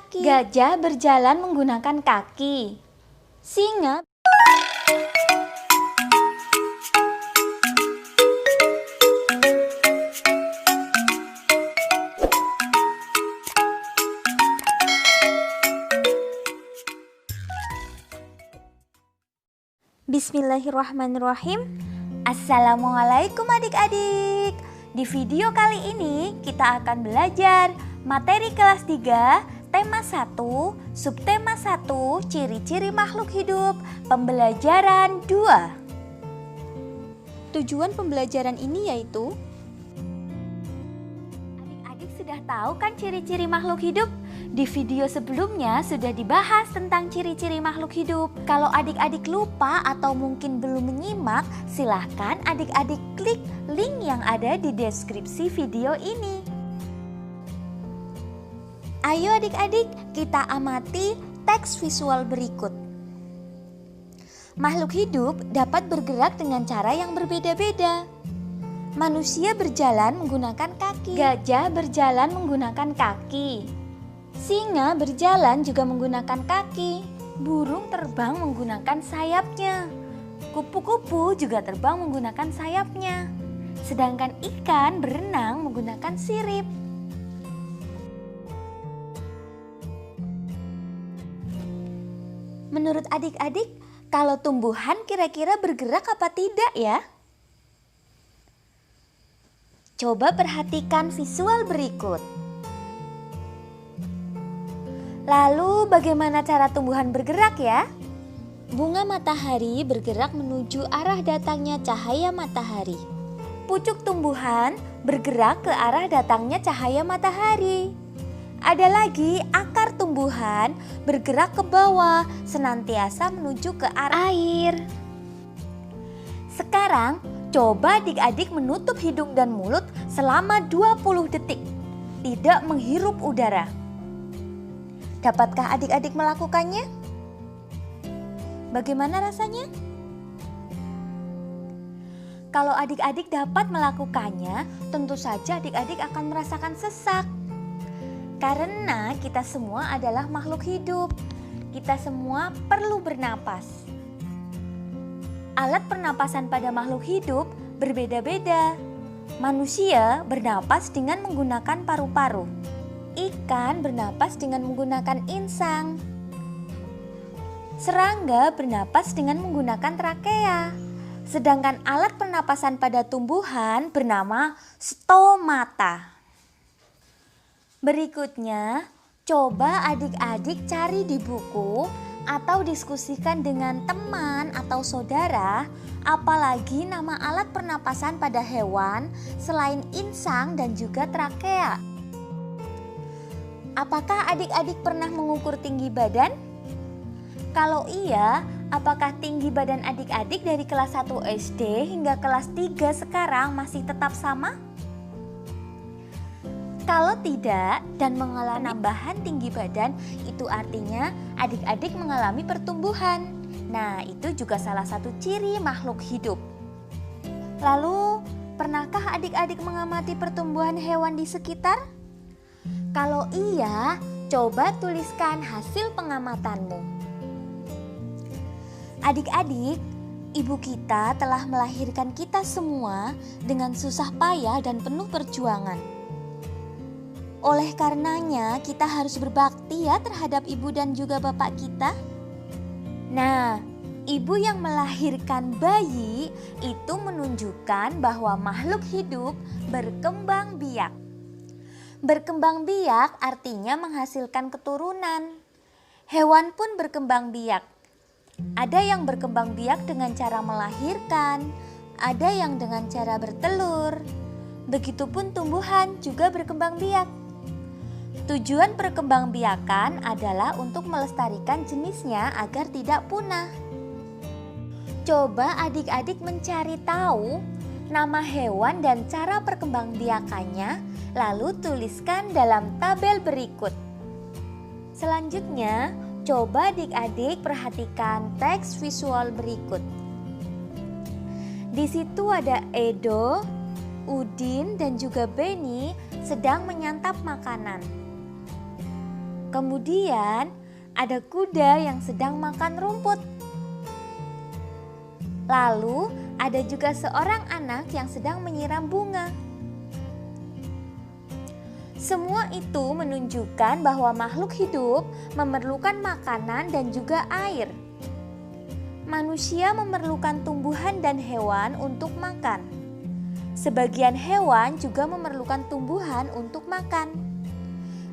kaki. Gajah berjalan menggunakan kaki. Singa Bismillahirrahmanirrahim. Assalamualaikum adik-adik. Di video kali ini kita akan belajar materi kelas 3, tema 1, subtema 1, ciri-ciri makhluk hidup, pembelajaran 2. Tujuan pembelajaran ini yaitu adik-adik sudah tahu kan ciri-ciri makhluk hidup? Di video sebelumnya sudah dibahas tentang ciri-ciri makhluk hidup. Kalau adik-adik lupa atau mungkin belum menyimak, silahkan adik-adik klik link yang ada di deskripsi video ini. Ayo adik-adik, kita amati teks visual berikut. Makhluk hidup dapat bergerak dengan cara yang berbeda-beda. Manusia berjalan menggunakan kaki. Gajah berjalan menggunakan kaki. Singa berjalan juga menggunakan kaki. Burung terbang menggunakan sayapnya. Kupu-kupu juga terbang menggunakan sayapnya. Sedangkan ikan berenang menggunakan sirip. Menurut adik-adik, kalau tumbuhan kira-kira bergerak apa tidak ya? Coba perhatikan visual berikut. Lalu bagaimana cara tumbuhan bergerak ya? Bunga matahari bergerak menuju arah datangnya cahaya matahari. Pucuk tumbuhan bergerak ke arah datangnya cahaya matahari. Ada lagi akar tumbuhan bergerak ke bawah senantiasa menuju ke arah air. Sekarang coba adik-adik menutup hidung dan mulut selama 20 detik. Tidak menghirup udara. Dapatkah adik-adik melakukannya? Bagaimana rasanya? Kalau adik-adik dapat melakukannya, tentu saja adik-adik akan merasakan sesak. Karena kita semua adalah makhluk hidup. Kita semua perlu bernapas. Alat pernapasan pada makhluk hidup berbeda-beda. Manusia bernapas dengan menggunakan paru-paru. Ikan bernapas dengan menggunakan insang. Serangga bernapas dengan menggunakan trakea. Sedangkan alat pernapasan pada tumbuhan bernama stomata. Berikutnya, coba adik-adik cari di buku atau diskusikan dengan teman atau saudara, apalagi nama alat pernapasan pada hewan selain insang dan juga trakea. Apakah adik-adik pernah mengukur tinggi badan? Kalau iya, apakah tinggi badan adik-adik dari kelas 1 SD hingga kelas 3 sekarang masih tetap sama? Kalau tidak dan mengalami penambahan tinggi badan, itu artinya adik-adik mengalami pertumbuhan. Nah, itu juga salah satu ciri makhluk hidup. Lalu, pernahkah adik-adik mengamati pertumbuhan hewan di sekitar? Kalau iya, coba tuliskan hasil pengamatanmu. Adik-adik, ibu kita telah melahirkan kita semua dengan susah payah dan penuh perjuangan. Oleh karenanya, kita harus berbakti ya terhadap ibu dan juga bapak kita. Nah, ibu yang melahirkan bayi itu menunjukkan bahwa makhluk hidup berkembang biak. Berkembang biak artinya menghasilkan keturunan. Hewan pun berkembang biak. Ada yang berkembang biak dengan cara melahirkan, ada yang dengan cara bertelur. Begitupun tumbuhan juga berkembang biak. Tujuan perkembangbiakan adalah untuk melestarikan jenisnya agar tidak punah. Coba adik-adik mencari tahu nama hewan dan cara perkembangbiakannya, lalu tuliskan dalam tabel berikut. Selanjutnya, coba adik-adik perhatikan teks visual berikut. Di situ ada Edo, Udin, dan juga Beni sedang menyantap makanan. Kemudian ada kuda yang sedang makan rumput. Lalu ada juga seorang anak yang sedang menyiram bunga. Semua itu menunjukkan bahwa makhluk hidup memerlukan makanan dan juga air. Manusia memerlukan tumbuhan dan hewan untuk makan. Sebagian hewan juga memerlukan tumbuhan untuk makan.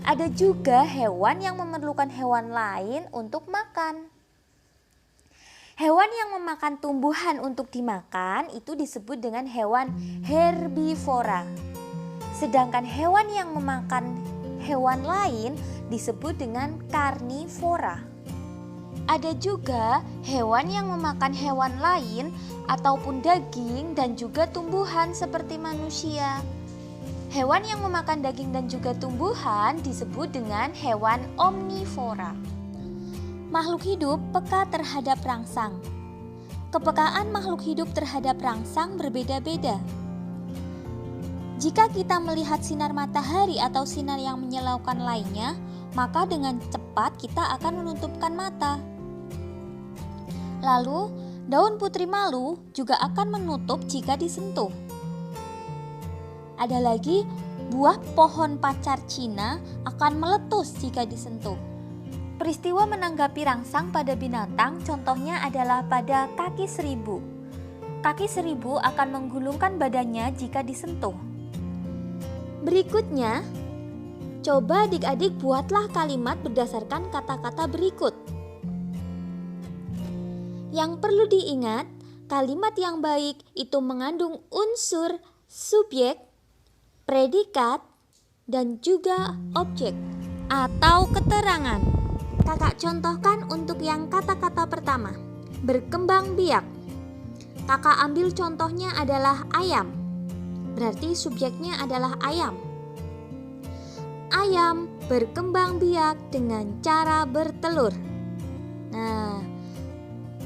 Ada juga hewan yang memerlukan hewan lain untuk makan. Hewan yang memakan tumbuhan untuk dimakan itu disebut dengan hewan herbivora. Sedangkan hewan yang memakan hewan lain disebut dengan karnivora. Ada juga hewan yang memakan hewan lain ataupun daging dan juga tumbuhan seperti manusia. Hewan yang memakan daging dan juga tumbuhan disebut dengan hewan omnivora. Makhluk hidup peka terhadap rangsang. Kepekaan makhluk hidup terhadap rangsang berbeda-beda. Jika kita melihat sinar matahari atau sinar yang menyilaukan lainnya, maka dengan cepat kita akan menutupkan mata. Lalu, daun putri malu juga akan menutup jika disentuh. Ada lagi, buah pohon pacar Cina akan meletus jika disentuh. Peristiwa menanggapi rangsang pada binatang contohnya adalah pada kaki seribu. Kaki seribu akan menggulungkan badannya jika disentuh. Berikutnya, coba adik-adik buatlah kalimat berdasarkan kata-kata berikut. Yang perlu diingat, kalimat yang baik itu mengandung unsur subjek, predikat, dan juga objek atau keterangan. Kakak contohkan untuk yang kata-kata pertama, berkembang biak. Kakak ambil contohnya adalah ayam. Berarti subjeknya adalah ayam. Ayam berkembang biak dengan cara bertelur. Nah,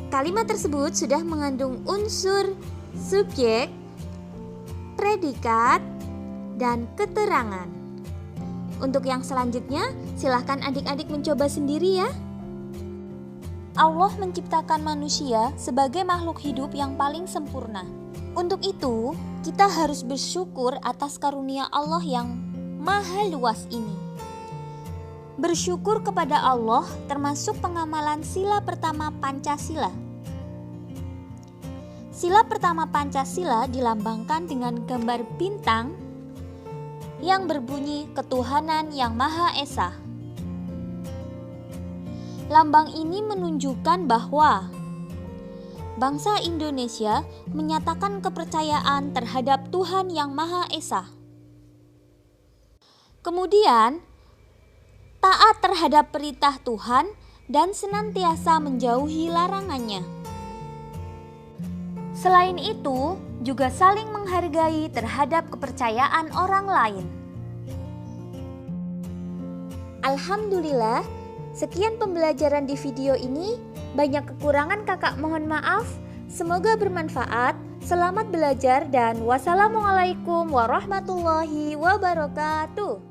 kalimat tersebut sudah mengandung unsur subjek, predikat, dan keterangan. Untuk yang selanjutnya, silahkan adik-adik mencoba sendiri ya. Allah menciptakan manusia sebagai makhluk hidup yang paling sempurna. Untuk itu, kita harus bersyukur atas karunia Allah yang maha luas ini. Bersyukur kepada Allah termasuk pengamalan sila pertama Pancasila. Sila pertama Pancasila dilambangkan dengan gambar bintang yang berbunyi ketuhanan yang Maha Esa. Lambang ini menunjukkan bahwa bangsa Indonesia menyatakan kepercayaan terhadap Tuhan yang Maha Esa. Kemudian, taat terhadap perintah Tuhan dan senantiasa menjauhi larangannya. Selain itu, juga saling menghargai terhadap kepercayaan orang lain. Alhamdulillah, sekian pembelajaran di video ini. Banyak kekurangan kakak mohon maaf. Semoga bermanfaat. Selamat belajar dan wassalamualaikum warahmatullahi wabarakatuh.